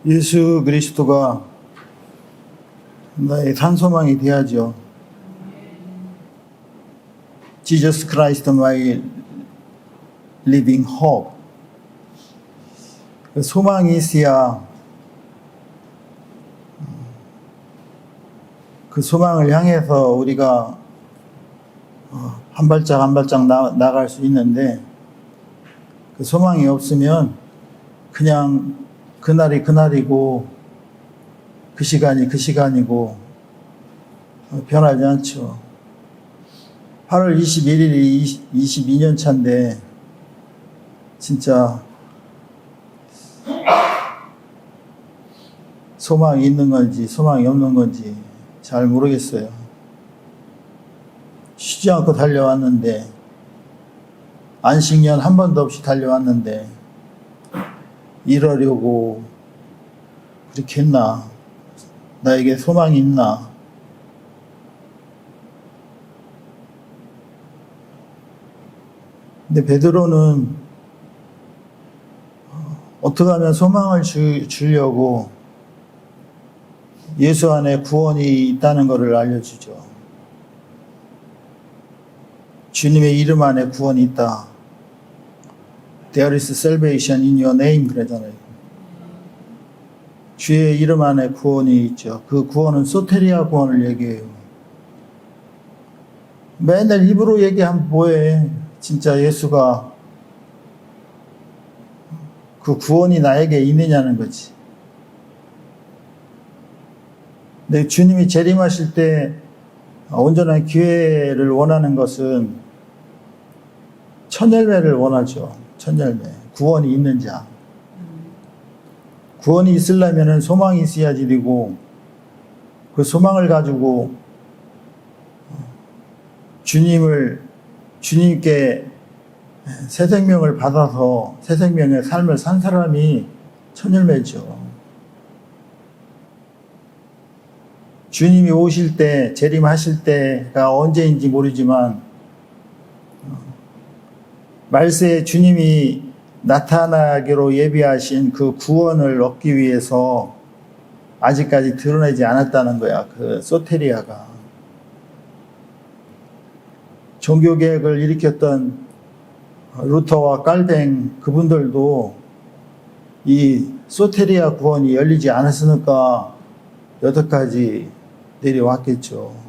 예수 그리스도가 나의 산소망이 되야죠. Jesus Christ my living hope. 그 소망이 있어야 그 소망을 향해서 우리가 한 발짝 한 발짝 나갈 수 있는데, 그 소망이 없으면 그냥 그날이 그날이고 그 시간이 그 시간이고 변하지 않죠. 8월 21일이 22년 차인데 진짜 소망이 있는 건지 소망이 없는 건지 잘 모르겠어요. 쉬지 않고 달려왔는데, 안식년 한 번도 없이 달려왔는데 이러려고 그렇게 했나? 나에게 소망이 있나? 근데 베드로는 어떻게 하면 소망을 주려고 예수 안에 구원이 있다는 것을 알려주죠. 주님의 이름 안에 구원이 있다. There is salvation in your name 그러잖아요. 주의 이름 안에 구원이 있죠. 그 구원은 소테리아 구원을 얘기해요. 맨날 입으로 얘기하면 뭐해. 진짜 예수가 그 구원이 나에게 있느냐는 거지. 근데 주님이 재림하실 때 온전한 기회를 원하는 것은 천열매를 원하죠. 천열매. 구원이 있는 자. 구원이 있으려면 소망이 있어야지 되고, 그 소망을 가지고 주님께 새 생명을 받아서 새 생명의 삶을 산 사람이 천열매죠. 주님이 오실 때, 재림하실 때가 언제인지 모르지만 말세에 주님이 나타나기로 예비하신 그 구원을 얻기 위해서 아직까지 드러내지 않았다는 거야. 그 소테리아가. 종교개혁을 일으켰던 루터와 깔뱅 그분들도 이 소테리아 구원이 열리지 않았으니까 여태까지 내려왔겠죠.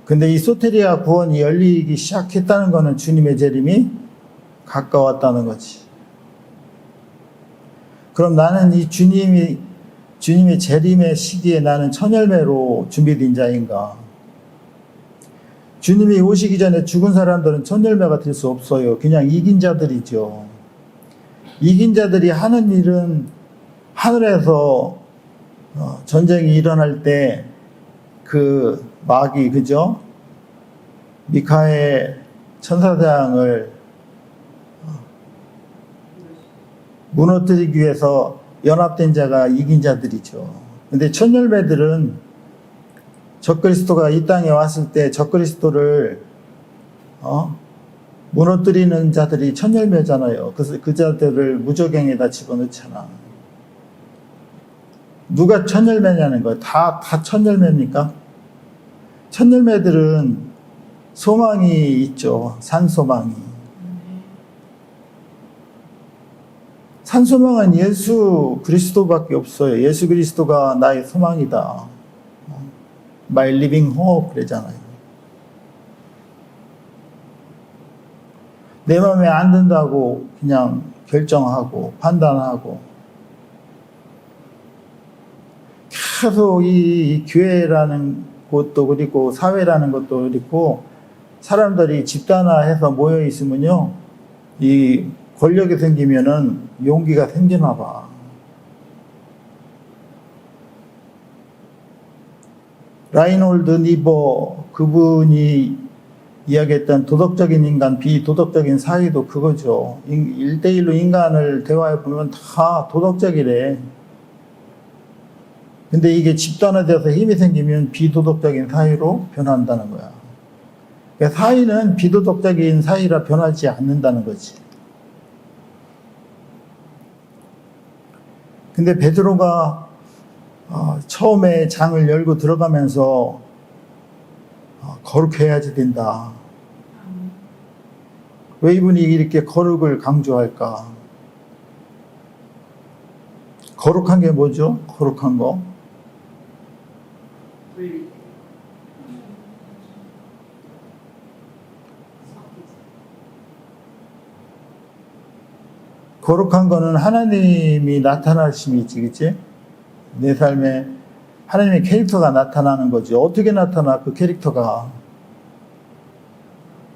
근데 이 소테리아 구원이 열리기 시작했다는 것은 주님의 재림이 가까웠다는 거지. 그럼 나는 이 주님의 재림의 시기에 나는 천열매로 준비된 자인가? 주님이 오시기 전에 죽은 사람들은 천열매가 될 수 없어요. 그냥 이긴 자들이죠. 이긴 자들이 하는 일은 하늘에서 전쟁이 일어날 때 그 마귀, 그죠? 미카엘 천사장을 무너뜨리기 위해서 연합된 자가 이긴 자들이죠. 근데 천열매들은 적그리스도가 이 땅에 왔을 때 적그리스도를 무너뜨리는 자들이 천열매잖아요. 그래서 그 자들을 무저갱에다 집어넣잖아. 누가 천열매냐는 거예요. 다 천열매입니까? 천열매들은 소망이 있죠. 산소망이. 산소망은 예수 그리스도밖에 없어요. 예수 그리스도가 나의 소망이다. My living hope 그러잖아요. 내 마음에 안 든다고 그냥 결정하고 판단하고 계속 이 교회라는 곳도 그렇고 사회라는 것도 그렇고 사람들이 집단화해서 모여 있으면요, 이 권력이 생기면은 용기가 생기나 봐. 라인홀드 니버 그분이 이야기했던 도덕적인 인간, 비도덕적인 사회도 그거죠. 1대1로 인간을 대화해 보면 다 도덕적이래. 근데 이게 집단화돼서 힘이 생기면 비도덕적인 사회로 변한다는 거야. 그러니까 사회는 비도덕적인 사회라 변하지 않는다는 거지. 근데 베드로가 처음에 장을 열고 들어가면서 거룩해야지 된다. 왜 이분이 이렇게 거룩을 강조할까? 거룩한 게 뭐죠? 거룩한 거? 거룩한 거는 하나님이 나타나심이지, 그치? 내 삶에 하나님의 캐릭터가 나타나는 거지. 어떻게 나타나, 그 캐릭터가?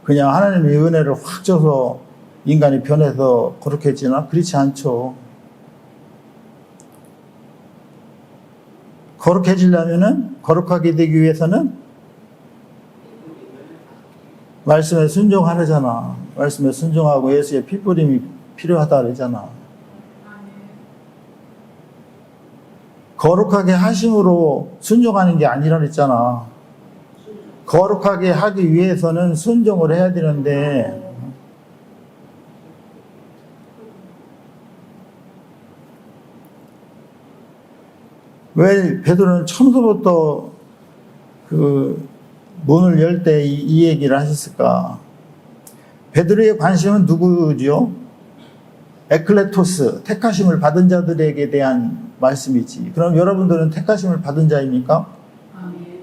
그냥 하나님의 은혜를 확 줘서 인간이 변해서 거룩해지나? 그렇지 않죠. 거룩해지려면은, 거룩하게 되기 위해서는 말씀에 순종하려잖아. 말씀에 순종하고 예수의 피뿌림이 필요하다 그러잖아. 거룩하게 하심으로 순종하는 게 아니라 그랬잖아. 거룩하게 하기 위해서는 순종을 해야 되는데, 왜 베드로는 처음부터 그 문을 열 때 이 얘기를 하셨을까? 베드로의 관심은 누구죠? 에클레토스, 택하심을 받은 자들에게 대한 말씀이지. 그럼 여러분들은 택하심을 받은 자입니까? 아멘.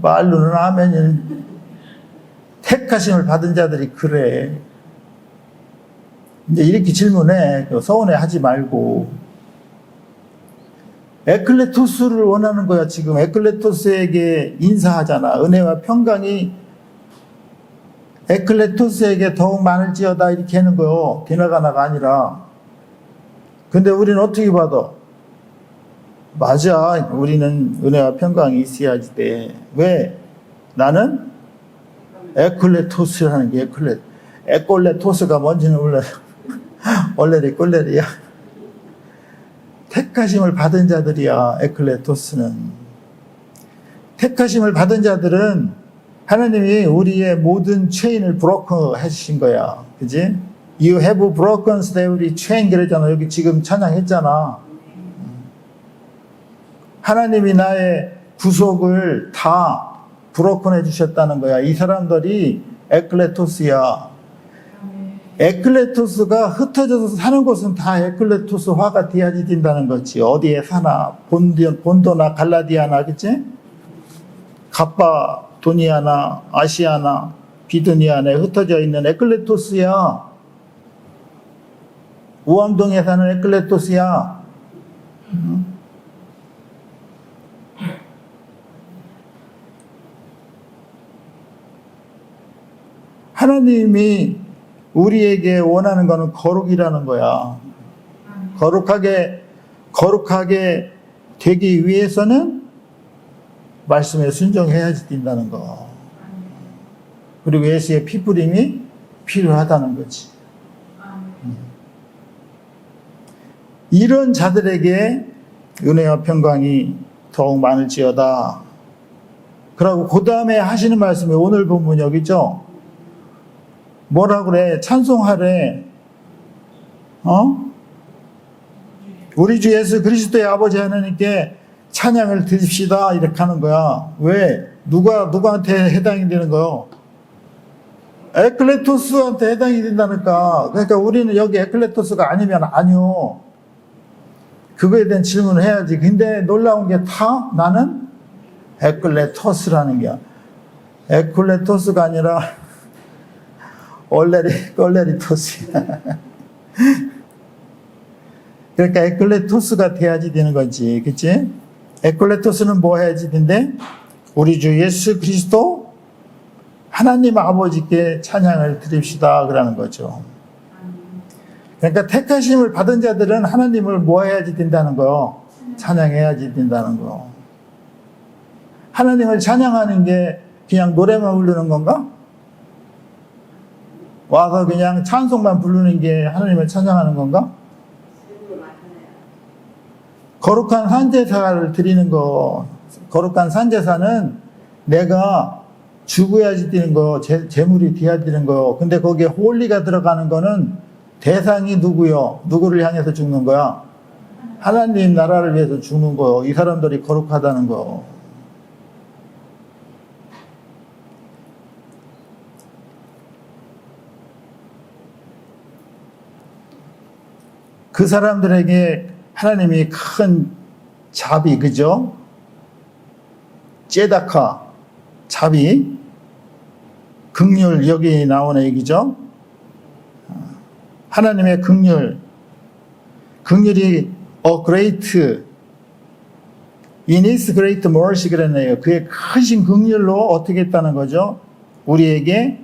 말로는 아멘이. 택하심을 받은 자들이 그래. 이제 이렇게 질문해. 서운해 하지 말고. 에클레토스를 원하는 거야, 지금. 에클레토스에게 인사하잖아. 은혜와 평강이 에클레토스에게 더욱 많을지어다 이렇게 하는 거요. 디나가나가 아니라. 근데 우리는 어떻게 받아? 맞아. 우리는 은혜와 평강이 있어야지 돼. 왜? 나는 에클레토스라는 게 에콜레토스가 뭔지는 몰라. 원래리 꼴레리야. 택하심을 받은 자들이야. 에클레토스는. 택하심을 받은 자들은 하나님이 우리의 모든 체인을 브로커 해주신 거야. 그지? You have broken every chain 그랬잖아. 여기 지금 찬양했잖아. 하나님이 나의 구속을 다 브로커 해주셨다는 거야. 이 사람들이 에클레토스야. 에클레토스가 흩어져서 사는 곳은 다 에클레토스화가 되어야 된다는 거지. 어디에 사나. 본도나 갈라디아나, 그치? 갑바, 도니아나, 아시아나, 비두니아에 흩어져 있는 에클레토스야. 우암동에 사는 에클레토스야. 하나님이 우리에게 원하는 거는 거룩이라는 거야. 거룩하게 되기 위해서는 말씀에 순종해야지 된다는 거. 그리고 예수의 피뿌림이 필요하다는 거지. 이런 자들에게 은혜와 평강이 더욱 많을지어다. 그러고 그 다음에 하시는 말씀이 오늘 본문 여기죠. 뭐라 그래? 찬송하래. 우리 주 예수 그리스도의 아버지 하나님께 찬양을 드립시다. 이렇게 하는 거야. 왜? 누구한테 해당이 되는 거요? 에클레토스한테 해당이 된다니까. 그러니까 우리는 여기 에클레토스가 아니면 아니요. 그거에 대한 질문을 해야지. 근데 놀라운 게 다 나는 에클레토스라는 게. 에클레토스가 아니라 꼴레리토스야. 그러니까 에클레토스가 돼야지 되는 거지. 그치? 에클레토스는 뭐 해야지 된대? 우리 주 예수 그리스도 하나님 아버지께 찬양을 드립시다. 그러는 거죠. 그러니까 택하심을 받은 자들은 하나님을 뭐 해야지 된다는 거? 찬양해야지 된다는 거. 하나님을 찬양하는 게 그냥 노래만 부르는 건가? 와서 그냥 찬송만 부르는 게 하나님을 찬양하는 건가? 거룩한 산제사를 드리는 거. 거룩한 산제사는 내가 죽어야지 되는 거, 재물이 돼야 되는 거. 근데 거기에 홀리가 들어가는 거는 대상이 누구요? 누구를 향해서 죽는 거야? 하나님 나라를 위해서 죽는 거, 이 사람들이 거룩하다는 거. 그 사람들에게 하나님이 큰 자비, 그죠? 제다카, 자비, 긍휼, 여기 나오는 얘기죠. 하나님의 긍휼, 긍휼이 great, in his great mercy 그랬네요. 그의 크신 긍휼로 어떻게 했다는 거죠? 우리에게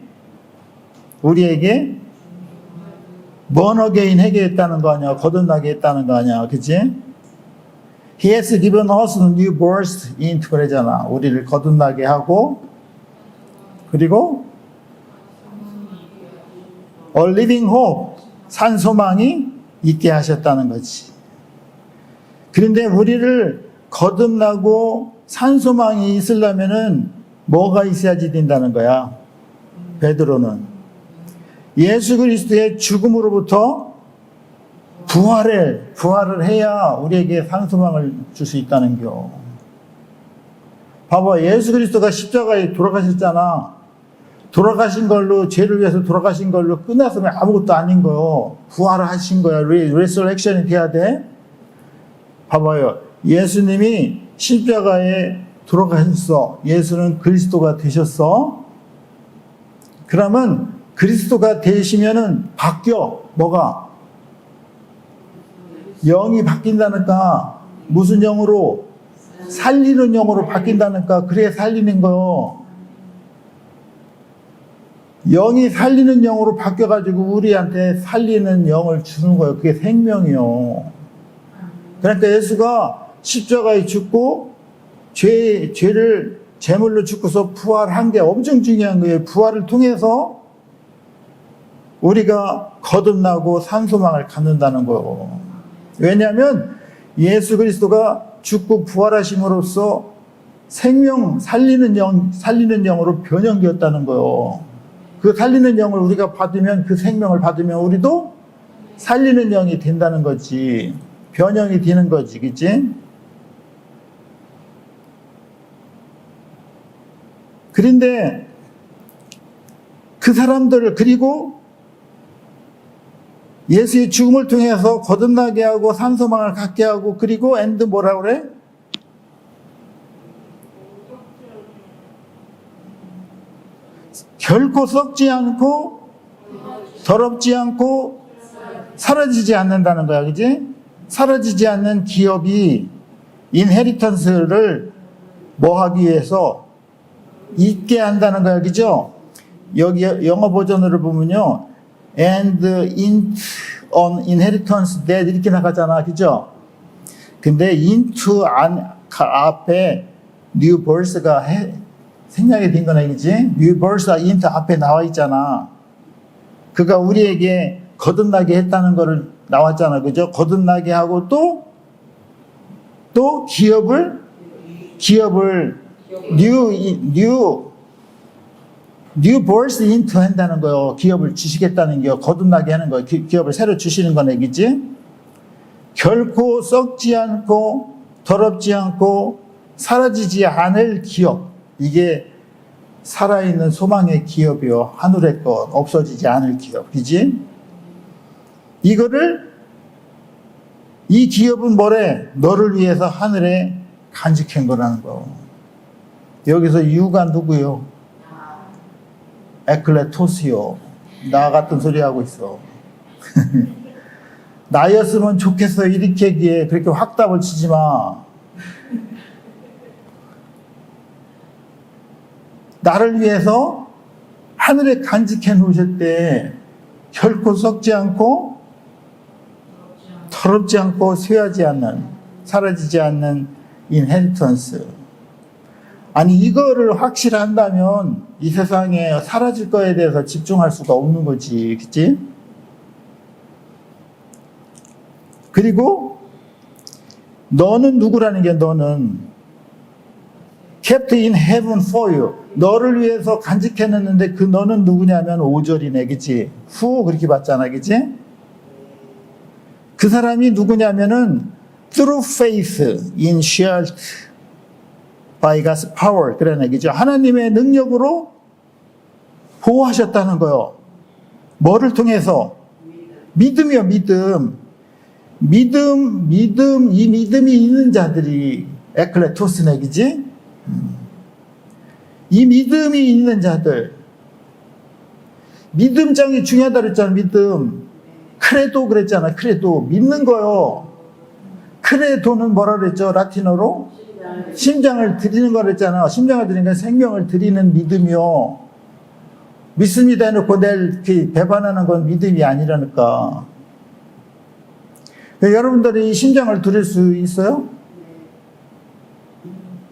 born again 하게 했다는 거 아니야? 거듭나게 했다는 거 아니야? 그치? He has given us new birth into 그러잖아. 우리를 거듭나게 하고, 그리고 a living hope, 산 소망이 있게 하셨다는 거지. 그런데 우리를 거듭나고 산 소망이 있으려면은 뭐가 있어야지 된다는 거야? 베드로는 예수 그리스도의 죽음으로부터 부활을 해야 우리에게 산 소망을 줄 수 있다는 겨. 봐봐, 예수 그리스도가 십자가에 돌아가셨잖아. 돌아가신 걸로, 죄를 위해서 돌아가신 걸로 끝났으면 아무것도 아닌 거요. 부활을 하신 거야. 레서렉션이 돼야 돼. 봐봐요. 예수님이 십자가에 돌아가셨어. 예수는 그리스도가 되셨어. 그러면 그리스도가 되시면은 바뀌어. 뭐가? 영이 바뀐다니까. 무슨 영으로? 살리는 영으로 바뀐다니까. 그래 살리는 거요. 영이 살리는 영으로 바뀌어가지고 우리한테 살리는 영을 주는 거예요. 그게 생명이요. 그러니까 예수가 십자가에 죽고 죄를 제물로 죽고서 부활한 게 엄청 중요한 거예요. 부활을 통해서 우리가 거듭나고 산소망을 갖는다는 거예요. 왜냐하면 예수 그리스도가 죽고 부활하심으로써 생명 살리는 영으로 변형되었다는 거예요. 그 살리는 영을 우리가 받으면, 그 생명을 받으면 우리도 살리는 영이 된다는 거지. 변형이 되는 거지, 그치? 그런데 그 사람들을, 그리고 예수의 죽음을 통해서 거듭나게 하고 산소망을 갖게 하고, 그리고 뭐라 그래? 결코 썩지 않고 더럽지 않고 사라지지 않는다는 거야, 그지? 사라지지 않는 기업이 인헤리턴스를 뭐 하기 위해서 있게 한다는 거야, 그죠? 여기 영어 버전으로 보면요, and into on inheritance that 이렇게 나가잖아, 그죠? 근데 into 앞에 new birth가 생략이 된 거네, 그지? new birth가 into 앞에 나와 있잖아. 그가 우리에게 거듭나게 했다는 거를 나왔잖아, 그죠? 거듭나게 하고 또 기업을 new birth into 한다는 거요. 기업을 주시겠다는 게 거듭나게 하는 거예요. 기업을 새로 주시는 거네, 그지? 결코 썩지 않고 더럽지 않고 사라지지 않을 기업. 이게 살아있는 소망의 기업이요. 하늘의 것, 없어지지 않을 기업. 그지? 이 기업은 뭐래? 너를 위해서 하늘에 간직한 거라는 거. 여기서 유가 누구요? 에클레토스요. 나 같은 소리 하고 있어. 나였으면 좋겠어. 이렇게 얘기해. 그렇게 확답을 치지 마. 나를 위해서 하늘에 간직해 놓으셨대. 결코 썩지 않고 더럽지 않고 쇠하지 않는, 사라지지 않는 인헤리턴스. 아니, 이거를 확실한다면 이 세상에 사라질 거에 대해서 집중할 수가 없는 거지, 그치? 그리고 너는 누구라는 게, 너는 kept in heaven for you. 너를 위해서 간직해놨는데 그 너는 누구냐면 5절이네, 그치? 후 그렇게 봤잖아, 그치? 그 사람이 누구냐면은 through faith in shared by God's power. 그런 얘기죠. 하나님의 능력으로 보호하셨다는 거요. 뭐를 통해서? 믿음이요, 믿음. 이 믿음이 있는 자들이 에클레토스 얘기지? 이 믿음이 있는 자들. 믿음장이 중요하다 그랬잖아, 믿음. 크레도 그랬잖아, 크레도. 믿는 거요. 크레도는 뭐라 그랬죠, 라틴어로? 심장을 드리는 거 그랬잖아. 심장을 드리니까 생명을 드리는 믿음이요. 믿습니다 해놓고 내일 배반하는 건 믿음이 아니라니까. 여러분들이 심장을 드릴 수 있어요?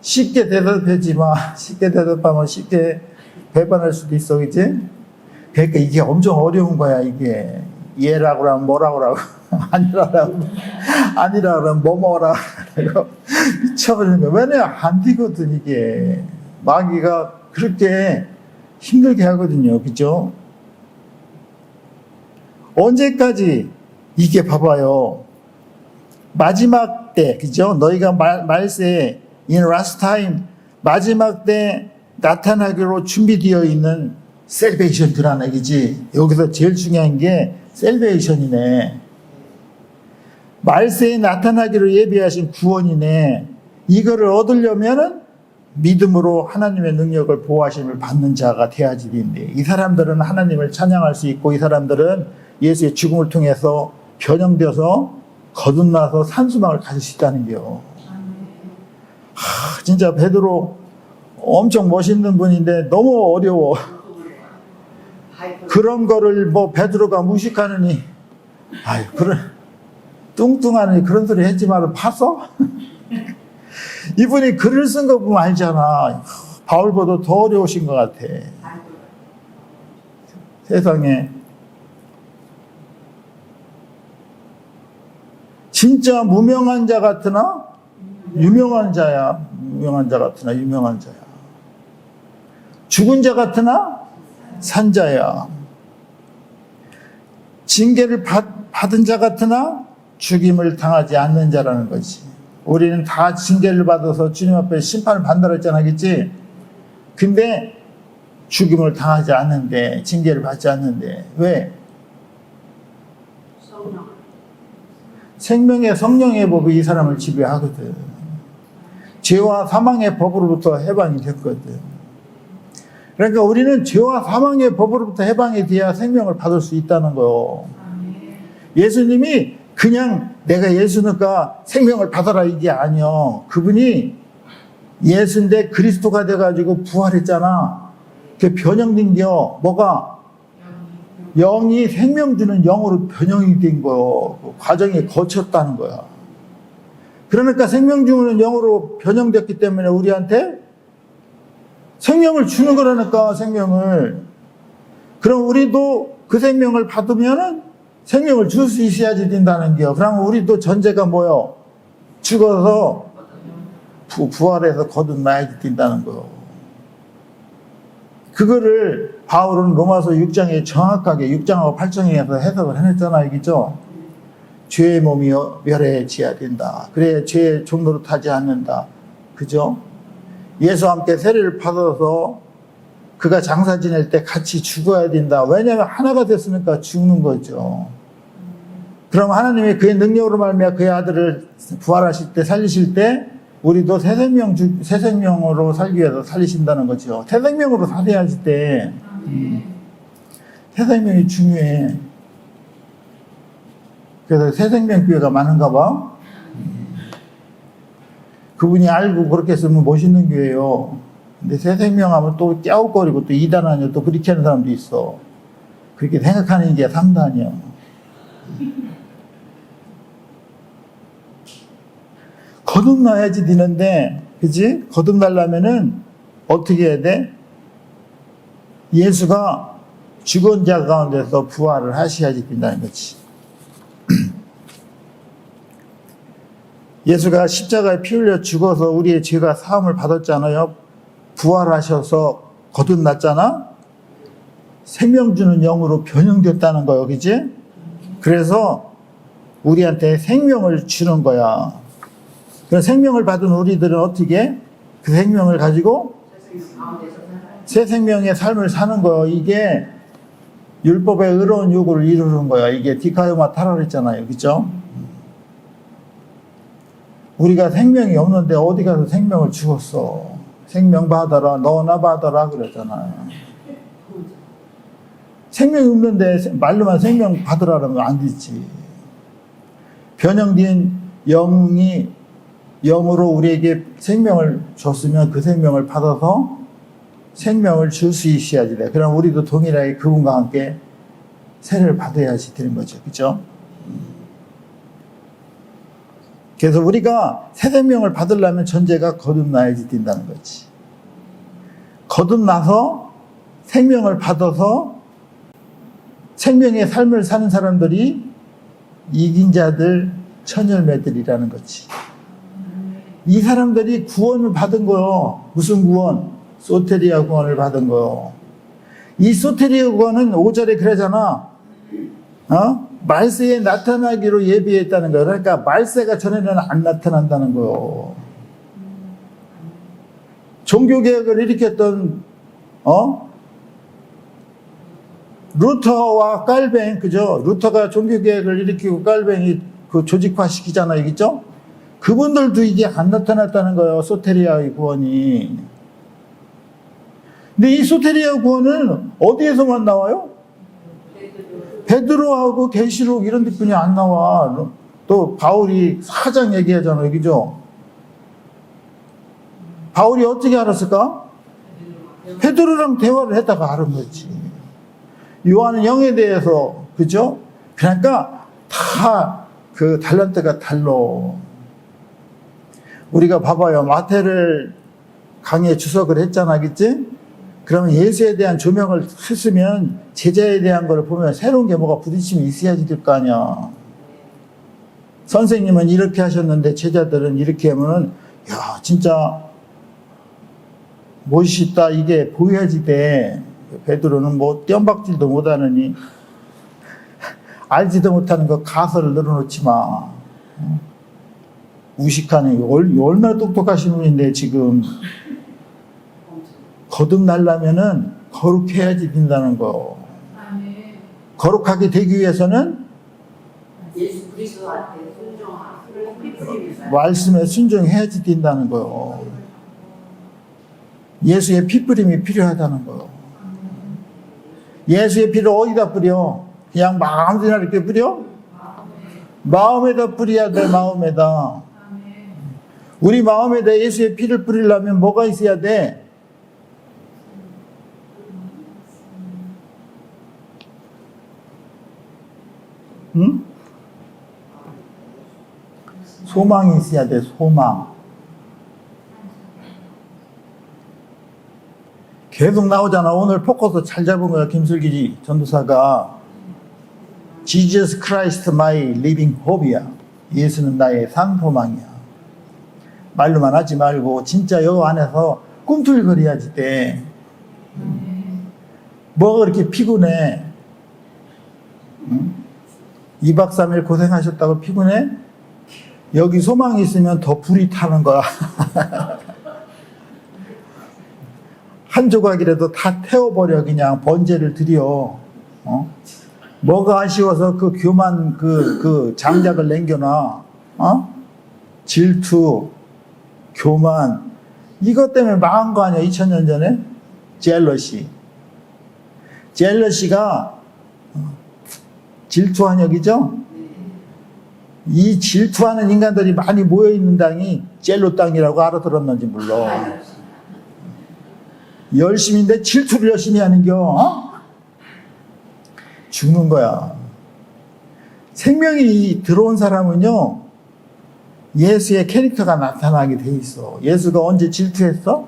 쉽게 대답하지 마. 쉽게 대답하면 쉽게 배반할 수도 있어, 그치? 그러니까 이게 엄청 어려운 거야, 이게. 얘라고 하면 뭐라고 하고, 아니라 그러면 뭐뭐라 하고, 미쳐버리는 거야. 왜냐면 안 되거든, 이게. 마귀가 그렇게 힘들게 하거든요, 그죠? 언제까지? 이게 봐봐요. 마지막 때, 그죠? 너희가 말세, in last time, 마지막 때 나타나기로 준비되어 있는 셀베이션 그런 얘기지. 여기서 제일 중요한 게 셀베이션이네. 말세에 나타나기로 예비하신 구원이네. 이거를 얻으려면은 믿음으로 하나님의 능력을 보호하심을 받는 자가 돼야지 되는데, 이 사람들은 하나님을 찬양할 수 있고, 이 사람들은 예수의 죽음을 통해서 변형되어서 거듭나서 산수망을 가질 수 있다는 게요. 진짜 베드로 엄청 멋있는 분인데 너무 어려워. 그런 거를 뭐 베드로가 무식하느니, 아유, 그런 뚱뚱하느니 그런 소리 했지 말고 봤어? 이분이 글을 쓴 거 보면 알잖아. 바울보다 더 어려우신 것 같아. 세상에. 진짜 무명한 자 같으나 유명한 자야. 유명한 자 같으나 유명한 자야. 죽은 자 같으나 산자야. 징계를 받은 자 같으나 죽임을 당하지 않는 자라는 거지. 우리는 다 징계를 받아서 주님 앞에 심판을 받는다고 했잖아, 그치? 근데 죽임을 당하지 않는데, 징계를 받지 않는데, 왜? 생명의 성령의 법이 이 사람을 지배하거든. 죄와 사망의 법으로부터 해방이 됐거든. 그러니까 우리는 죄와 사망의 법으로부터 해방이 돼야 생명을 받을 수 있다는 거요. 예수님이 그냥 내가 예수니까 생명을 받아라 이게 아니요. 그분이 예수인데 그리스도가 돼가지고 부활했잖아. 그 변형된 겨. 뭐가? 영이 생명 주는 영으로 변형이 된 거요. 그 과정에 거쳤다는 거야. 그러니까 생명 주는 영으로 변형됐기 때문에 우리한테 생명을 주는 거라니까, 생명을. 그럼 우리도 그 생명을 받으면은 생명을 줄 수 있어야지 된다는 게요. 그러면 우리도 전제가 뭐요? 죽어서 부활해서 거듭나야지 된다는 거요. 그거를 바울은 로마서 6장에 정확하게 6장하고 8장에서 해석을 해냈잖아요. 그죠? 죄의 몸이 멸해져야 된다. 그래 죄의 종로로 타지 않는다. 그죠? 예수와 함께 세례를 받아서 그가 장사 지낼 때 같이 죽어야 된다. 왜냐하면 하나가 됐으니까 죽는 거죠. 그럼 하나님이 그의 능력으로 말미암아 그의 아들을 부활하실 때, 살리실 때 우리도 새 생명으로 살기 위해서 살리신다는 거죠. 새 생명으로 살아야 할 때 새 생명이 중요해. 그래서 새 생명 교회가 많은가 봐. 그분이 알고 그렇게 쓰면 멋있는 교회예요. 근데 새 생명하면 또 깨웃거리고 또 2단 아니야. 또 그렇게 하는 사람도 있어. 그렇게 생각하는 게 3단이야. 거듭나야지 되는데, 그치? 거듭나려면은 어떻게 해야 돼? 예수가 죽은 자 가운데서 부활을 하셔야지 된다는 거지. 예수가 십자가에 피 흘려 죽어서 우리의 죄가 사함을 받았잖아요. 부활하셔서 거듭났잖아. 생명 주는 영으로 변형됐다는 거예요. 그치? 그래서 우리한테 생명을 주는 거야. 그래서 생명을 받은 우리들은 어떻게 그 생명을 가지고 새 생명의 삶을 사는 거예요. 이게 율법의 의로운 요구를 이루는 거야. 이게 디카요마 타라 했잖아요. 그죠? 우리가 생명이 없는데 어디 가서 생명을 주었어. 생명 받아라. 너나 받아라. 그랬잖아요. 생명이 없는데 말로만 생명 받으라는 안 되지. 변형된 영이 영으로 우리에게 생명을 줬으면 그 생명을 받아서 생명을 줄 수 있어야지 돼. 그럼 우리도 동일하게 그분과 함께 세례를 받아야지 되는 거죠. 그죠? 그래서 우리가 새 생명을 받으려면 전제가 거듭나야지 된다는 거지. 거듭나서 생명을 받아서 생명의 삶을 사는 사람들이 이긴 자들, 천열매들이라는 거지. 이 사람들이 구원을 받은 거요. 무슨 구원? 소테리아 구원을 받은 거요. 이 소테리아 구원은 5절에 그러잖아. 말세에 나타나기로 예비했다는 거예요. 그러니까 말세가 전에는 안 나타난다는 거예요. 종교개혁을 일으켰던 루터와 깔뱅, 그죠? 루터가 종교개혁을 일으키고 깔뱅이 그 조직화시키잖아요. 그죠? 그분들도 이게 안 나타났다는 거예요. 소테리아의 구원이. 근데 이 소테리아 구원은 어디에서만 나와요? 베드로하고 계시록 이런 데뿐이 안 나와. 또 바울이 사장 얘기하잖아요. 그죠? 바울이 어떻게 알았을까? 베드로랑 대화를 했다가 알은 거지. 요한은 영에 대해서, 그죠? 그러니까 다 그 달란트가 달라. 우리가 봐봐요. 마태를 강의에 주석을 했잖아. 그치? 그러면 예수에 대한 조명을 했으면 제자에 대한 걸 보면 새로운 게 뭐가 부딪힘이 있어야지 될 거 아니야. 선생님은 이렇게 하셨는데 제자들은 이렇게 하면은, 야, 진짜 멋있다. 이게 보여야지 돼. 베드로는 뭐 똠박질도 못하느니 알지도 못하는 거 가설을 늘어놓지 마. 무식하네. 얼마나 똑똑하신 분인데 지금 거듭나려면은 거룩해야지 된다는 거. 거룩하게 되기 위해서는 예수 그리스도한테 순종하고 말씀에 순종해야지 된다는 거요. 예수의 피뿌림이 필요하다는 거요. 예수의 피를 어디다 뿌려? 그냥 마음대로 이렇게 뿌려? 마음에다 뿌려야 돼. 마음에다. 우리 마음에다 예수의 피를 뿌리려면 뭐가 있어야 돼? 응? 소망이 있어야 돼. 소망. 계속 나오잖아. 오늘 포커스 잘 잡은 거야. 김슬기 전도사가. Jesus Christ my living hope이야. 예수는 나의 산소망이야. 말로만 하지 말고 진짜 여 안에서 꿈틀거려야지 돼. 뭐가 그렇게 피곤해? 2박 3일 고생하셨다고 피곤해? 여기 소망이 있으면 더 불이 타는 거야. 한 조각이라도 다 태워버려. 그냥 번제를 드려. 뭐가 아쉬워서 그 교만 그 장작을 남겨놔. 질투, 교만, 이것 때문에 망한 거 아니야. 2000년 전에 젤러시가 질투한 역이죠. 이 질투하는 인간들이 많이 모여있는 땅이 젤로 땅이라고 알아들었는지 몰라. 열심인데 질투를 열심히 하는겨. 죽는 거야. 생명이 들어온 사람은요, 예수의 캐릭터가 나타나게 돼 있어. 예수가 언제 질투했어?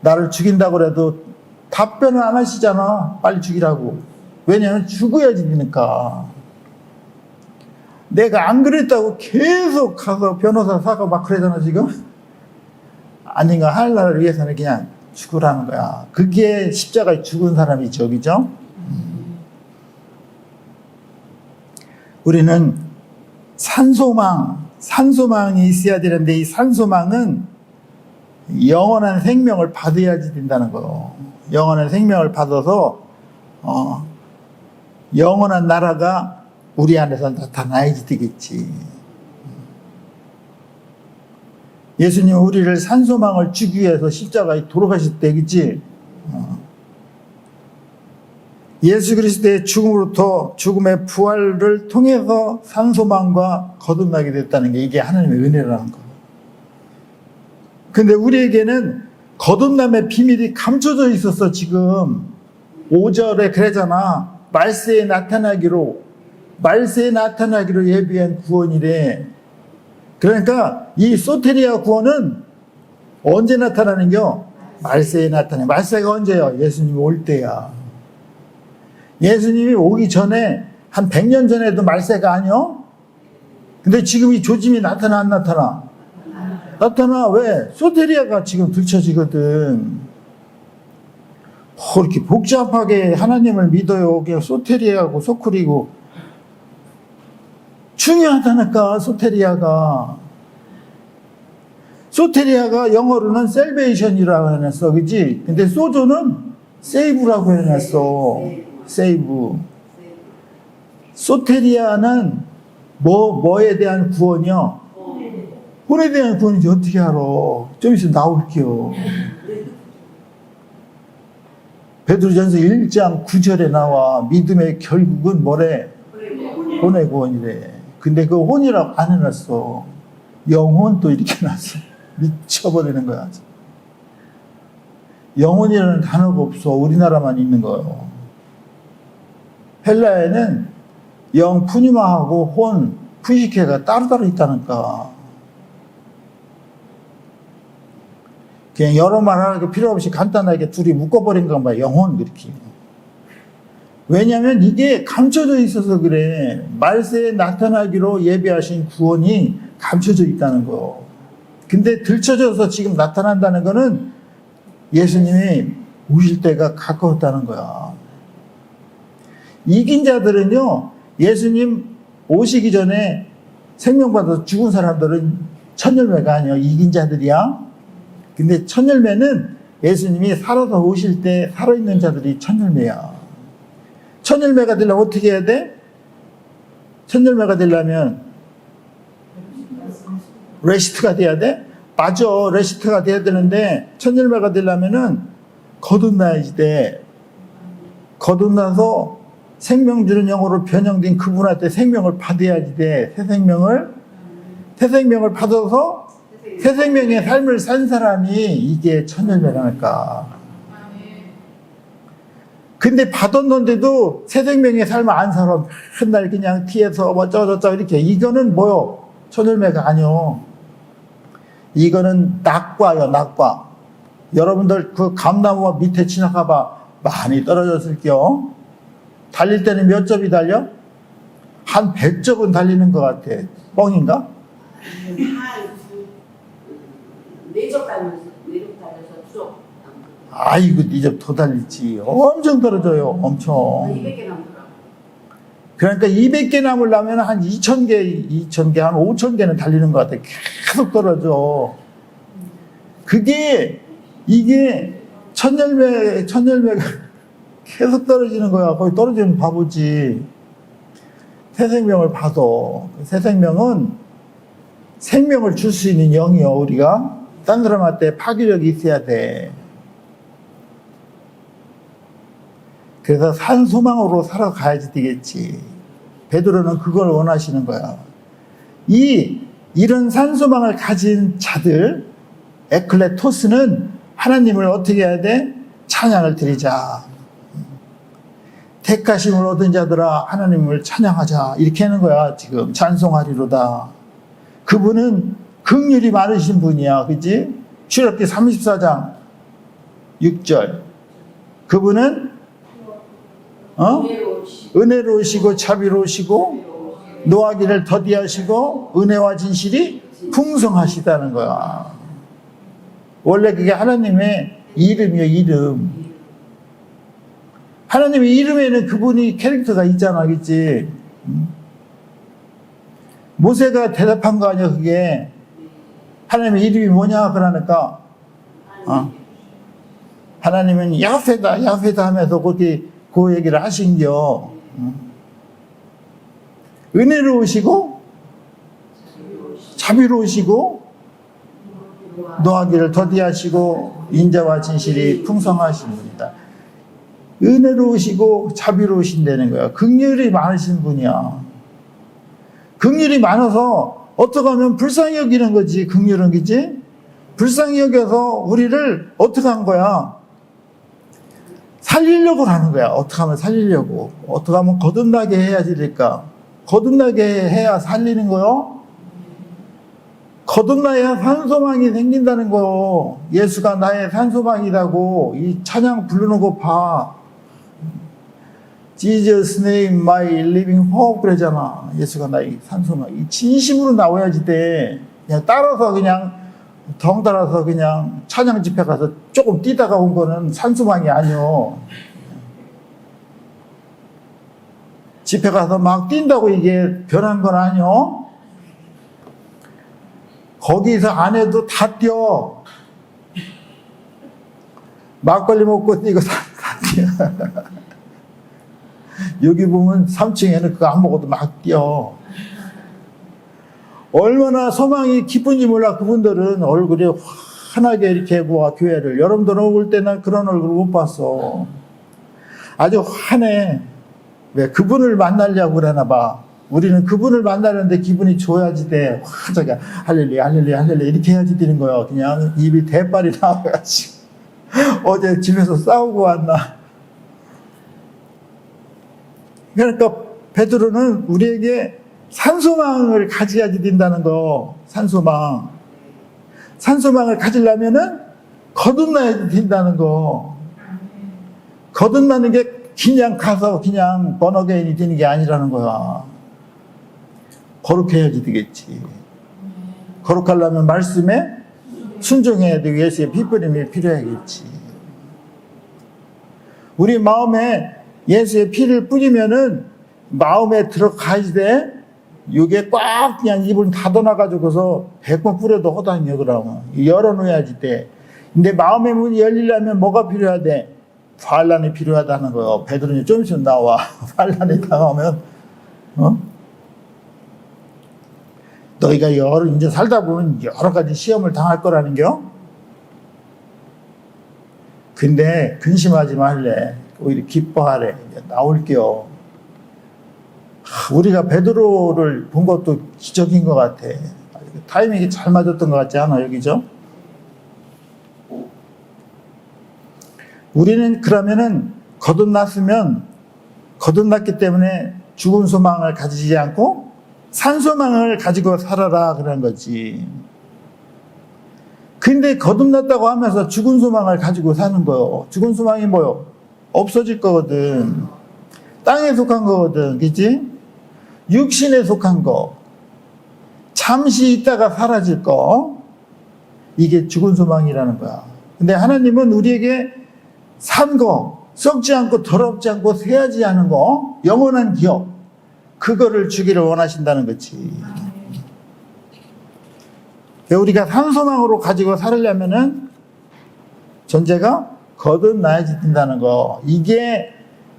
나를 죽인다고 해도 답변을 안 하시잖아. 빨리 죽이라고. 왜냐하면 죽어야지 되니까. 내가 안 그랬다고 계속 가서 변호사 사고 막 그러잖아 지금. 아닌가 하늘나라를 위해서는 그냥 죽으라는 거야. 그게 십자가에 죽은 사람이죠. 그죠? 우리는 산소망이 있어야 되는데 이 산소망은 영원한 생명을 받아야지 된다는 거예요. 영원한 생명을 받아서 영원한 나라가 우리 안에서 나타나야지 되겠지. 예수님은 우리를 산소망을 주기 위해서 십자가에 돌아가실 때, 그치? 예수 그리스도의 죽음으로부터 죽음의 부활을 통해서 산소망과 거듭나게 됐다는 게 이게 하나님의 은혜라는 거. 근데 우리에게는 거듭남의 비밀이 감춰져 있었어, 지금. 5절에 그러잖아. 말세에 나타나기로 예비한 구원이래. 그러니까 이 소테리아 구원은 언제 나타나는겨? 말세에 나타나. 말세가 언제요? 예수님이 올 때야. 예수님이 오기 전에 한 100년 전에도 말세가 아니요? 근데 지금 이 조짐이 나타나 안 나타나? 나타나. 왜? 소테리아가 지금 들춰지거든. 이렇게 복잡하게 하나님을 믿어요. 그냥 소테리아고 소쿠리고. 중요하다니까, 소테리아가. 소테리아가 영어로는 셀베이션이라고 해놨어. 그지? 근데 소조는 세이브라고 해놨어. 세이브. 소테리아는 뭐에 대한 구원이요? 혼에 대한 구원인지 어떻게 알아? 좀 있으면 나올게요. 베드로전서 1장 9절에 나와. 믿음의 결국은 뭐래? 혼의 구원이래. 근데 그 혼이라고 안 해놨어. 영혼 또 이렇게 놨어. 미쳐버리는 거야. 영혼이라는 단어가 없어. 우리나라만 있는 거예요. 헬라에는 영 푸니마하고 혼 푸시케가 따로따로 있다니까. 그냥 여러 말 하기 필요 없이 간단하게 둘이 묶어버린 건 봐. 영혼 그렇게. 왜냐하면 이게 감춰져 있어서 그래. 말세에 나타나기로 예비하신 구원이 감춰져 있다는 거. 근데 들춰져서 지금 나타난다는 거는 예수님이 오실 때가 가까웠다는 거야. 이긴 자들은요, 예수님 오시기 전에 생명받아서 죽은 사람들은 천열매가 아니야. 이긴 자들이야. 근데 천열매는 예수님이 살아서 오실 때 살아있는 자들이 천열매야. 천열매가 되려면 어떻게 해야 돼? 천열매가 되려면 레시트가 돼야 돼? 맞아. 레시트가 돼야 되는데 천열매가 되려면은 거듭나야지 돼. 거듭나서 생명 주는 영으로 변형된 그분한테 생명을 받아야지 돼. 새 생명을 받아서 새 생명의 삶을 산 사람이 이게 천열매라니까. 근데 받았는데도 새 생명의 삶을 안 살아. 맨날 그냥 티에서 뭐 저저저 이렇게. 이거는 뭐요? 천열매가 아니요. 이거는 낙과요, 낙과. 여러분들 그 감나무 밑에 지나가봐. 많이 떨어졌을게요. 달릴 때는 몇 접이 달려? 한 100접은 달리는 것 같아. 뻥인가? 내적 달려서 추적. 아이고, 네 접 더 달리지. 엄청 떨어져요, 엄청. 200개 남더라. 그러니까 200개 남으려면 한 2,000개, 한 5,000개는 달리는 것 같아. 계속 떨어져. 이게 천열매가 계속 떨어지는 거야. 거기 떨어지면 바보지. 새 생명을 받아. 새 생명은 생명을 줄 수 있는 영이요, 우리가. 딴 사람한테 파괴력이 있어야 돼. 그래서 산소망으로 살아가야지 되겠지. 베드로는 그걸 원하시는 거야. 이런 산소망을 가진 자들, 에클레토스는 하나님을 어떻게 해야 돼? 찬양을 드리자. 택하심을 얻은 자들아 하나님을 찬양하자. 이렇게 하는 거야. 지금 찬송하리로다. 그분은 긍휼이 많으신 분이야. 그치? 출애굽기 34장 6절. 그분은 은혜로우시고 자비로우시고 노하기를 더디하시고 은혜와 진실이 풍성하시다는 거야. 원래 그게 하나님의 이름이에요. 이름. 하나님의 이름에는 그분이 캐릭터가 있잖아. 그치? 모세가 대답한 거 아니야, 그게. 하나님의 이름이 뭐냐, 그러니까, 하나님은 야훼다, 야훼다 하면서 그렇게 그 얘기를 하신겨. 은혜로우시고, 자비로우시고, 노하기를 더디하시고, 인자와 진실이 풍성하신 분이다. 은혜로우시고, 자비로우신다는 거야. 긍휼이 많으신 분이야. 긍휼이 많아서 어떻게 하면 불쌍히 여기는 거지, 긍휼은, 그지? 불쌍히 여겨서 우리를 어떻게 한 거야? 살리려고 하는 거야. 어떻게 하면 살리려고. 어떻게 하면 거듭나게 해야지 될까? 거듭나게 해야 살리는 거요? 거듭나야 산소망이 생긴다는 거. 예수가 나의 산소망이라고 이 찬양 부르는 거 봐. Jesus name my living hope 그러잖아. 예수가 나의 산소망. 진심으로 나와야지 돼. 그냥 따라서 그냥 덩 따라서 그냥 찬양 집회 가서 조금 뛰다가 온 거는 산소망이 아니요. 집회 가서 막 뛴다고 이게 변한 건 아니요. 거기서 안 해도 다 뛰어. 막걸리 먹고 뛰고 다 뛰어. 여기 보면 3층에는 그거 안 먹어도 막 뛰어. 얼마나 소망이 깊은지 몰라. 그분들은 얼굴이 환하게 이렇게 와 교회를. 여러분들 올 때는 그런 얼굴 못 봤어. 아주 환해. 왜 그분을 만나려고 그러나 봐. 우리는 그분을 만나는데 기분이 좋아야지 돼. 화자가 할렐루야 할렐루야 할렐루야 이렇게 해야지 되는 거야. 그냥 입이 대빨이 나와가지고 어제 집에서 싸우고 왔나. 그러니까 베드로는 우리에게 산소망을 가져야지 된다는 거. 산소망. 산소망을 가지려면은 거듭나야 된다는 거. 거듭나는 게 그냥 가서 그냥 번어게인이 되는 게 아니라는 거야. 거룩해야지 되겠지. 거룩하려면 말씀에 순종해야 되고 예수의 피뿌림이 필요하겠지. 우리 마음에 예수의 피를 뿌리면은 마음에 들어가야 돼. 이게 꽉 그냥 입을 닫아놔가지고서 100번 뿌려도 허다니요, 그러면. 열어놓아야지 돼. 근데 마음의 문이 열리려면 뭐가 필요하대? 환란이 필요하다는 거예요. 베드로는 좀 있으면 나와. 환란이 당하면, 너희가 이제 살다 보면 여러 가지 시험을 당할 거라는 겨? 근데 근심하지 말래. 오히려 기뻐하래. 나올게요. 우리가 베드로를 본 것도 기적인 것 같아. 타이밍이 잘 맞았던 것 같지 않아, 여기죠? 우리는 그러면은 거듭났기 때문에 죽은 소망을 가지지 않고 산소망을 가지고 살아라 그런 거지. 근데 거듭났다고 하면서 죽은 소망을 가지고 사는 거요. 죽은 소망이 뭐요? 없어질 거거든. 땅에 속한 거거든. 그치? 육신에 속한 거. 잠시 있다가 사라질 거. 이게 죽은 소망이라는 거야. 근데 하나님은 우리에게 산 거, 썩지 않고 더럽지 않고 쇠하지 않은 거, 영원한 기업, 그거를 주기를 원하신다는 거지. 우리가 산소망으로 가지고 살으려면은 존재가 거듭나야지 된다는 거. 이게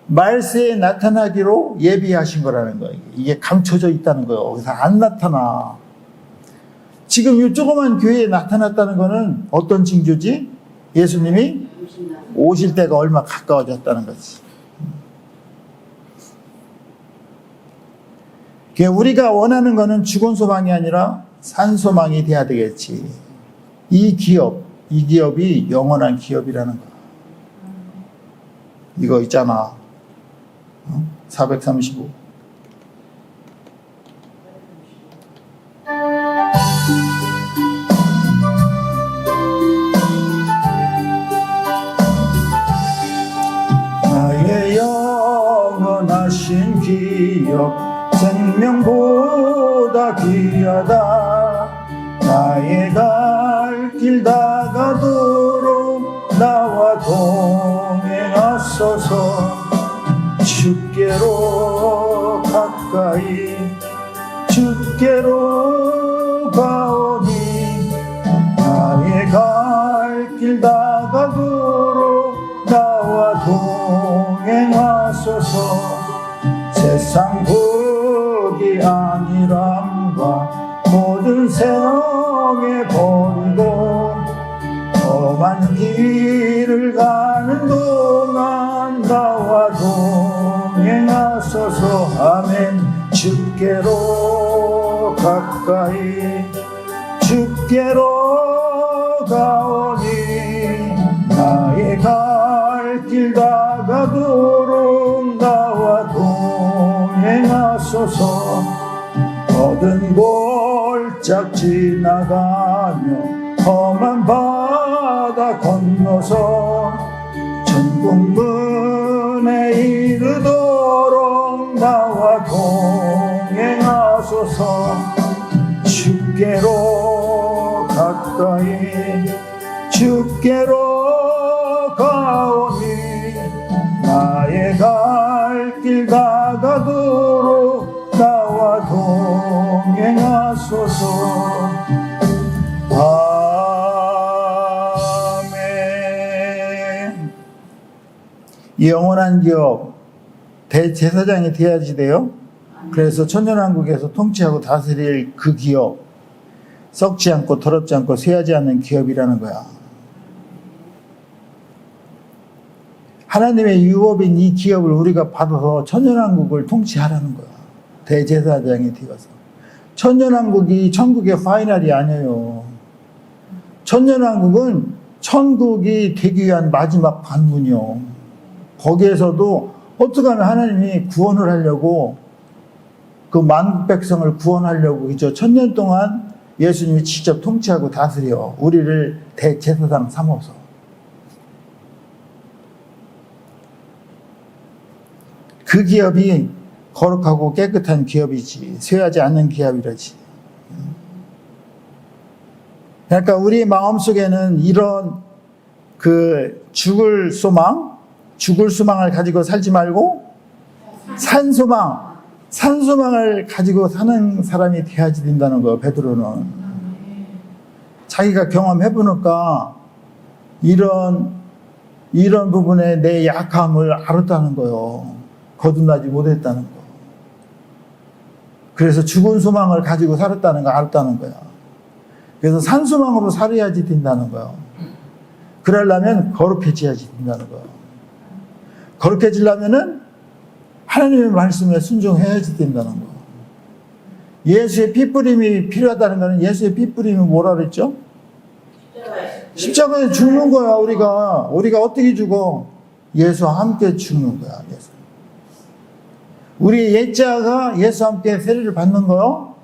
말세에 나타나기로 예비하신 거라는 거예요. 이게 감춰져 있다는 거예요. 그래서 안 나타나. 지금 이 조그만 교회에 나타났다는 거는 어떤 징조지? 예수님이 오실 때가 얼마 가까워졌다는 거지. 우리가 원하는 거는 죽은 소망이 아니라 산소망이 돼야 되겠지. 이 기업이 영원한 기업이라는 거. 이거 있잖아. 435. 나의 영원하신 기업 생명보다 귀하다. 나의 갈 길 다가도록 나와 동행하소서. 주께로 가까이 주께로 가오니 나의 갈 길 다가도록 나와 동행하소서. 세상 복이 아니람과 모든 생에 버리고 험한 길을 가는 동안 나와 동행하소서. 아멘. 주께로 가까이 주께로 가오니 나의 갈 길 다가도록 나와 동행하소서. 모든 골짝 지나가며 험한 바다 건너서 천국 문에 이르도록 나와 동행하소서. 주께로 가까이 주께로 가오니 나의 갈 길 다가도록 나와 동행하소서. 아멘. 영원한 기업 대제사장이 돼야지 돼요. 그래서 천년왕국에서 통치하고 다스릴 그 기업, 썩지 않고 더럽지 않고 쇠하지 않는 기업이라는 거야. 하나님의 유업인 이 기업을 우리가 받아서 천년왕국을 통치하라는 거야. 대제사장이 되어서. 천년왕국이 천국의 파이널이 아니에요. 천년왕국은 천국이 되기 위한 마지막 관문이요. 거기에서도 어떻게 하면 하나님이 구원을 하려고 그 만국 백성을 구원하려고 그죠. 천년 동안 예수님이 직접 통치하고 다스려 우리를 대제사장 삼아서. 그 기업이 거룩하고 깨끗한 기업이지 쇠하지 않는 기업이라지. 그러니까 우리 마음속에는 이런 그 죽을 소망을 가지고 살지 말고 산소망을 가지고 사는 사람이 돼야지 된다는 거예요. 베드로는 자기가 경험해보니까 이런 부분에 내 약함을 알았다는 거예요. 거듭나지 못했다는 거. 그래서 죽은 소망을 가지고 살았다는 거 알았다는 거야. 그래서 산소망으로 살아야지 된다는 거예요. 그러려면 거룩해져야지 된다는 거예요. 거룩해지려면은 하나님의 말씀에 순종해야지 된다는 거. 예수의 피뿌림이 필요하다는 거는 예수의 피뿌림이 뭐라 그랬죠? 십자가에 죽는 거야. 우리가 어떻게 죽어? 예수와 함께 죽는 거야. 예수. 우리 옛자가 예수와 함께 세례를 받는 거요.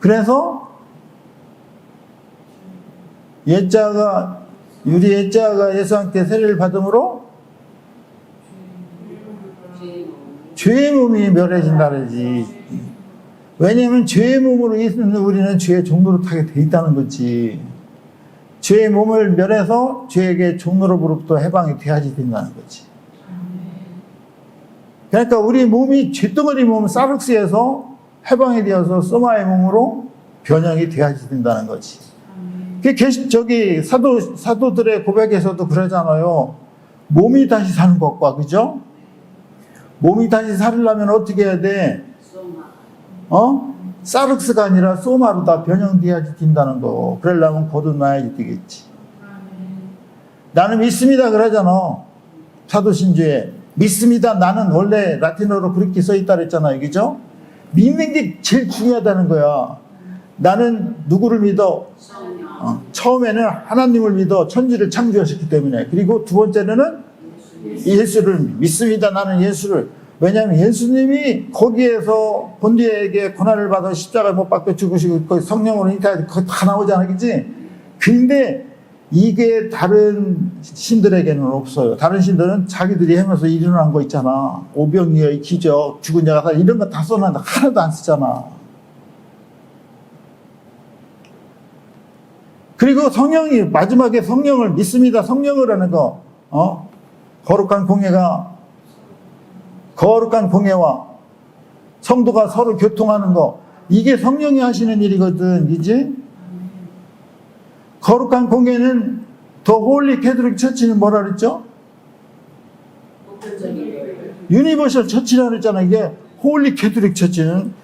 그래서 우리 옛자가 예수와 함께 세례를 받음으로 죄의 몸이 멸해진다 그러지. 왜냐하면 죄의 몸으로 있는 우리는 죄의 종로로 타게 돼 있다는 거지. 죄의 몸을 멸해서 죄에게 종로로부터 해방이 돼야지 된다는 거지. 그러니까 우리 몸이 죄덩어리 몸 사륵스에서 해방이 되어서 소마의 몸으로 변형이 돼야지 된다는 거지. 저기 사도들의 고백에서도 그러잖아요. 몸이 다시 사는 것과, 그죠? 몸이 다시 살으려면 어떻게 해야 돼? 사륵스가 아니라 소마로 다 변형돼야지 된다는 거. 그러려면 거듭나야지 되겠지. 나는 믿습니다 그러잖아. 사도신주에. 믿습니다. 나는 원래 라틴어로 그렇게 써있다 그랬잖아요. 그죠? 믿는 게 제일 중요하다는 거야. 나는 누구를 믿어? 처음에는 하나님을 믿어. 천지를 창조하셨기 때문에. 그리고 두 번째는 예수를 믿습니다. 나는 예수를. 왜냐하면 예수님이 거기에서 본디에게 고난을 받아 십자가에 못 박혀 죽으시고 성령으로 인도하여 거기 다 나오잖아. 그치? 근데 이게 다른 신들에게는 없어요. 다른 신들은 자기들이 하면서 일어난 거 있잖아. 오병이어의 기적, 죽은 자가 살 이런 거 다 써놨는데 하나도 안 쓰잖아. 그리고 성령이 마지막에 성령을 믿습니다. 성령을 하는 거, 거룩한 공예와 성도가 서로 교통하는 거, 이게 성령이 하시는 일이거든, 그지? 거룩한 공예는 더 홀리 캐톨릭 처치는 뭐라 그랬죠? 보편적인 유니버셜 처치라 그랬잖아. 이게 홀리 캐톨릭 처치는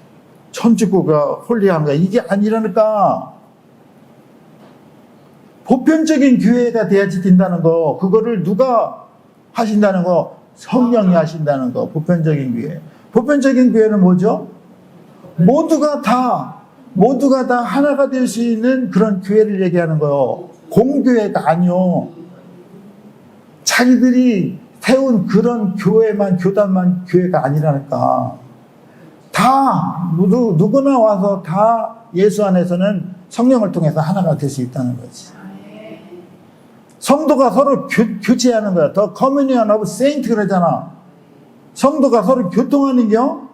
천주교가 홀리한 거야. 이게 아니라니까. 보편적인 교회가 돼야지 된다는 거. 그거를 누가 하신다는 거? 성령이 하신다는 거. 보편적인 교회. 보편적인 교회는 뭐죠? 모두가 다 하나가 될 수 있는 그런 교회를 얘기하는 거요. 공교회가 아니요. 자기들이 세운 그런 교회만, 교단만 교회가 아니라니까. 다, 누구나 와서 다 예수 안에서는 성령을 통해서 하나가 될 수 있다는 거지. 성도가 서로 교체하는 거야. 더 커뮤니언 오브 세인트 그러잖아. 성도가 서로 교통하는 겨?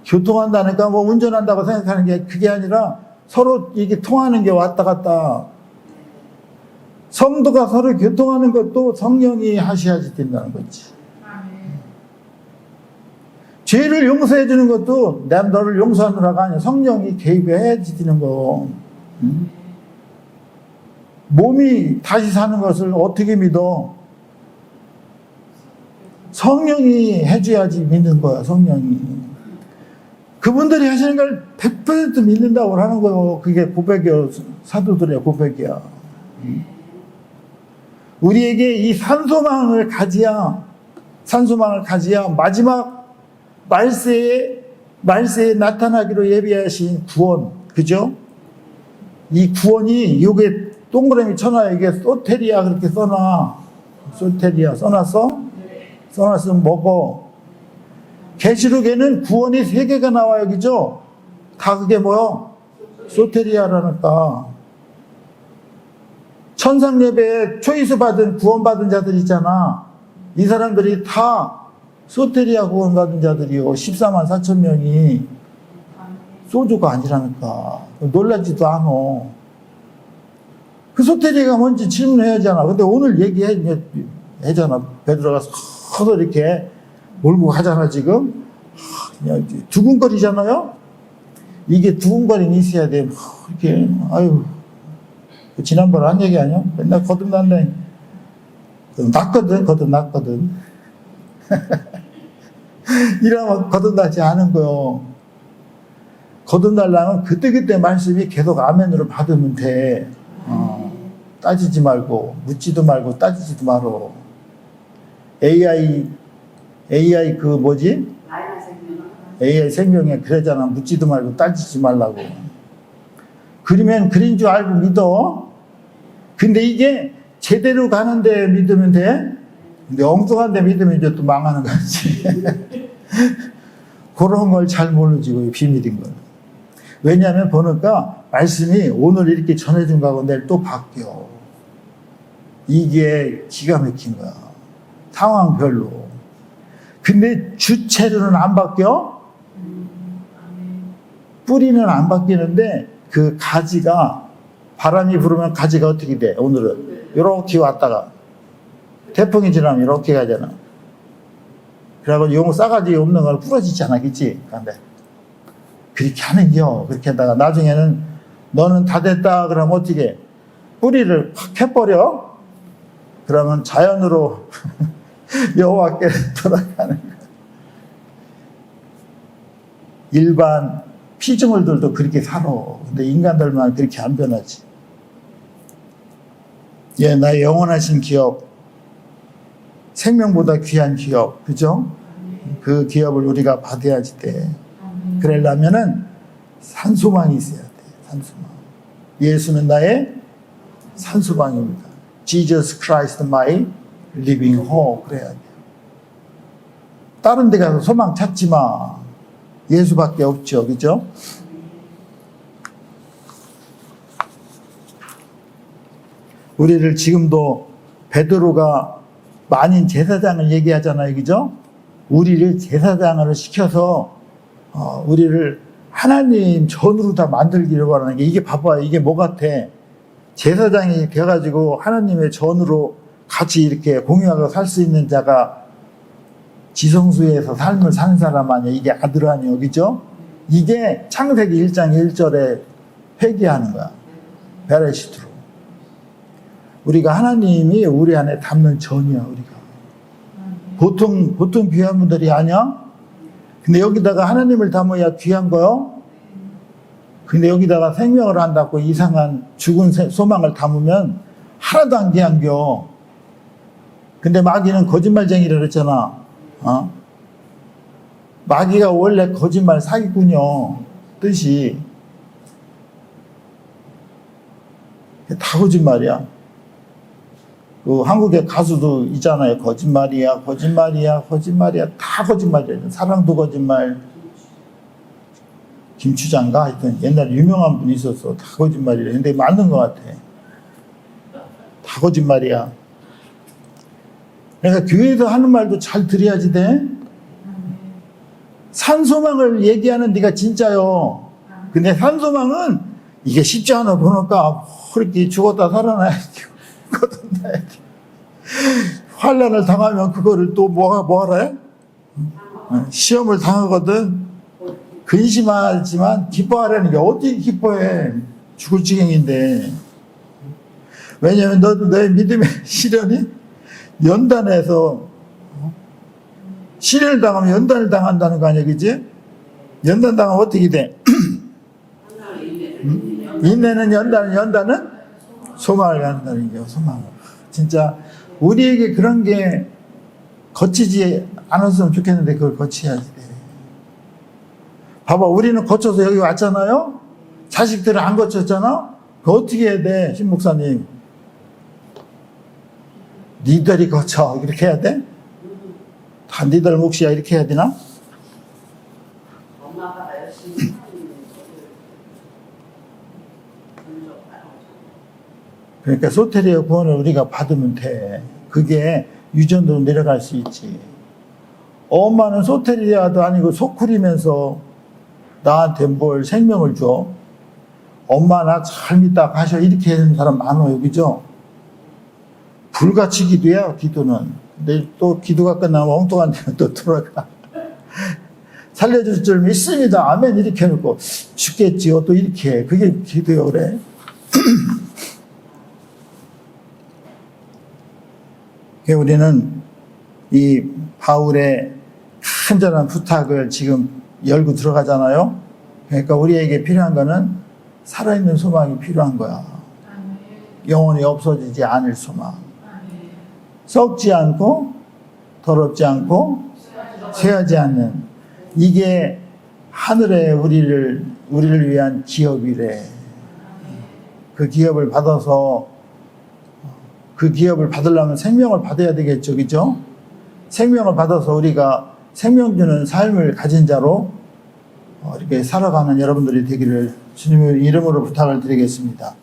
교통한다니까 뭐 운전한다고 생각하는 게 그게 아니라 서로 이게 통하는 게 왔다 갔다. 성도가 서로 교통하는 것도 성령이 하셔야지 된다는 거지. 죄를 용서해 주는 것도 난 너를 용서하느라가 아니야. 성령이 개입해야지 되는 거. 몸이 다시 사는 것을 어떻게 믿어? 성령이 해줘야지 믿는 거야, 성령이. 그분들이 하시는 걸 100% 믿는다고 하는 거예요. 그게 고백이야. 사도들의 고백이야. 우리에게 이 산소망을 가지야 마지막 말세에 나타나기로 예비하신 구원. 그죠? 이 구원이 이게 동그라미 쳐놔. 이게 소테리아 그렇게 써놔. 소테리아 써놨어? 써놨으면 먹어. 계시록에는 구원이 3개가 나와요. 그죠? 다 그게 뭐요? 소테리아라니까. 천상 예배에 초이스 받은 구원받은 자들 있잖아. 이 사람들이 다 소테리아 구원받은 자들이요. 14만 4천 명이 소주가 아니라니까. 놀라지도 않아. 그 소테리아가 뭔지 질문해야 하잖아. 근데 오늘 얘기하잖아. 베드로가 서서 이렇게 몰고 가잖아, 지금. 그냥 두근거리잖아요? 이게 두근거림이 있어야 돼. 이렇게, 아유. 지난번에 한 얘기 아니야? 맨날 거듭난다. 거듭났거든. 이러면 거듭나지 않은 거요. 거듭나려면 그때그때 말씀이 계속 아멘으로 받으면 돼. 따지지 말고, 묻지도 말고, 따지지도 말어. AI 그 뭐지? AI 생명에 그러잖아. 묻지도 말고, 따지지 말라고. 그러면 그린 줄 알고 믿어. 근데 이게 제대로 가는데 믿으면 돼? 근데 엉뚱한 데 믿으면 이제 또 망하는 거지. 그런 걸 잘 모르지, 비밀인 걸. 왜냐하면 보니까 말씀이 오늘 이렇게 전해준 거하고 내일 또 바뀌어. 이게 기가 막힌 거야. 상황별로. 근데 주체로는 안 바뀌어? 뿌리는 안 바뀌는데 그 가지가 바람이 불으면 가지가 어떻게 돼? 오늘은 이렇게 왔다가 태풍이 지나면 이렇게 가잖아. 그래가지고 용 싸가지 없는 걸 부러지잖아, 그치? 근데 그렇게 하는겨. 그렇게 하다가 나중에는 너는 다 됐다 그러면 어떻게? 뿌리를 확 해버려? 그러면 자연으로 여호와께 돌아가는 거야. 일반 피조물들도 그렇게 살아. 근데 인간들만 그렇게 안 변하지. 예, 나의 영원하신 기업, 생명보다 귀한 기업, 그죠? 그 기업을 우리가 받아야지 돼. 그러려면은 산소망이 있어야 돼. 산소망. 예수는 나의 산소망입니다. Jesus Christ my living hope. 그래야 돼. 다른 데 가서 소망 찾지 마. 예수밖에 없죠. 그죠? 우리를 지금도 베드로가 만인 제사장을 얘기하잖아요. 그죠? 우리를 제사장으로 시켜서 우리를 하나님 전으로 다 만들기로 하는 게 이게 봐봐요. 이게 뭐 같아? 제사장이 돼가지고 하나님의 전으로 같이 이렇게 공유하고 살 수 있는 자가 지성소에서 삶을 사는 사람 아니야. 이게 아들 아니요. 그죠? 이게 창세기 1장 1절에 회개하는 거야. 베레시트로. 우리가 하나님이 우리 안에 담는 전이야, 우리가. 보통 귀한 분들이 아니야? 근데 여기다가 하나님을 담아야 귀한 거요? 근데 여기다가 생명을 한다고 이상한 죽은 소망을 담으면 하나도 안 귀한겨. 근데 마귀는 거짓말쟁이라 그랬잖아. 어? 마귀가 원래 거짓말 사기꾼이요. 뜻이. 다 거짓말이야. 그 한국의 가수도 있잖아요. 거짓말이야, 거짓말이야, 거짓말이야. 다 거짓말이야. 사랑도 거짓말. 김추장가 하여튼 옛날에 유명한 분이 있었어. 다 거짓말이래. 근데 맞는 것 같아. 다 거짓말이야. 그러니까 교회에서 하는 말도 잘 들어야지 돼. 산소망을 얘기하는 네가 진짜요. 근데 산소망은 이게 쉽지 않아 보니까 그렇게 죽었다 살아나야지. 거듭나야지. 환난을 당하면 그거를 또 뭐 하라 해? 시험을 당하거든. 근심하지만 기뻐하라는 게 어떻게 기뻐해? 죽을 지경인데. 왜냐면 너도 너의 믿음의 시련이 연단해서 시련을 당하면 연단을 당한다는 거 아니야, 그지? 연단 당하면 어떻게 돼? 인내는 연단은 소망을 갖는다는 게 소망을. 진짜 우리에게 그런 게 거치지 않았으면 좋겠는데 그걸 거치야지 돼. 봐봐, 우리는 거쳐서 여기 왔잖아요. 자식들은 안 거쳤잖아. 그 어떻게 해야 돼, 신 목사님? 니들이 거쳐 이렇게 해야 돼? 다 니들 몫이야 이렇게 해야 되나? 엄마 아빠가 열심히 하는 그러니까 소테리아 구원을 우리가 받으면 돼. 그게 유전으로 내려갈 수 있지. 엄마는 소테리아도 아니고 소쿠리면서 나한테 뭘 생명을 줘. 엄마 나 잘 믿다 가셔 이렇게 하는 사람 많아요. 그죠? 불같이 기도야, 기도는. 근데 또 기도가 끝나면 엉뚱한 데는 또 돌아가. 살려줄 줄 믿습니다. 아멘. 이렇게 해놓고 죽겠지요. 또 이렇게 해. 그게 기도요, 그래. 우리는 이 바울의 간절한 부탁을 지금 열고 들어가잖아요. 그러니까 우리에게 필요한 거는 살아있는 소망이 필요한 거야. 영원히 없어지지 않을 소망. 썩지 않고 더럽지 않고 쇠하지 않는 이게 하늘에 우리를 위한 기업이래. 그 기업을 받아서 그 기업을 받으려면 생명을 받아야 되겠죠, 그죠? 생명을 받아서 우리가 생명 주는 삶을 가진 자로 이렇게 살아가는 여러분들이 되기를 주님의 이름으로 부탁을 드리겠습니다.